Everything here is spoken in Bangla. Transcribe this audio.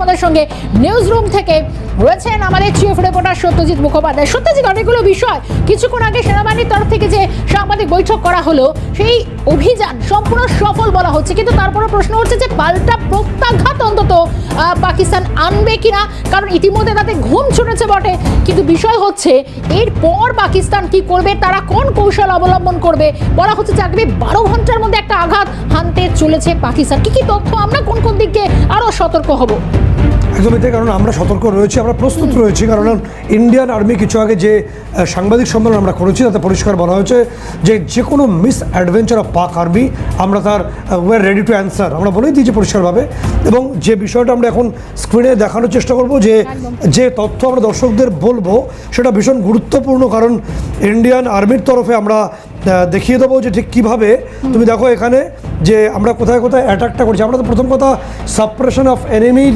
আমাদের সঙ্গে নিউজ রুম থেকে রয়েছেন আমাদের চিফ রিপোর্টার সত্যজিৎ মুখোপাধ্যায়। সত্যজিৎ, অনেকগুলো বিষয় কিছুক্ষণ আগে সেনাবাহিনীর তরফ থেকে যে সাংবাদিক বৈঠক করা হলো, সেই অভিযান সম্পূর্ণ সফল বলা হচ্ছে, কিন্তু তারপরে প্রশ্ন হচ্ছে যে পাল্টা প্রত্যাঘাত অন্তত পাকিস্তান আনবে কিনা, কারণ ইতিমধ্যে তাতে ঘুম ছুটেছে বটে, কিন্তু বিষয় হচ্ছে এরপর পাকিস্তান কি করবে, তারা কোন কৌশল অবলম্বন করবে। বলা হচ্ছে যে আগামী 12 ঘন্টার মধ্যে একটা আঘাত হানতে চলেছে পাকিস্তান। কি কি তথ্য, আমরা কোন কোন দিকে আরো সতর্ক হব? একদমই তাই, কারণ আমরা সতর্ক রয়েছি, আমরা প্রস্তুত রয়েছি। কারণ ইন্ডিয়ান আর্মি কিছু আগে যে সাংবাদিক সম্মেলন আমরা করেছি তাতে পরিষ্কার বলা হয়েছে যে কোনো misadventure of Pak army আমরা তার we are ready to answer, আমরা বলেই দিয়েছি পরিষ্কারভাবে। এবং যে বিষয়টা আমরা এখন স্ক্রিনে দেখানোর চেষ্টা করব, যে তথ্য আমরা দর্শকদের বলবো সেটা ভীষণ গুরুত্বপূর্ণ, কারণ ইন্ডিয়ান আর্মির তরফে আমরা দেখিয়ে দেবো যে ঠিক কীভাবে। তুমি দেখো এখানে যে আমরা কোথায় কোথায় অ্যাটাকটা করছি। আমরা তো প্রথম কথা সাপ্রেশন অফ এনিমির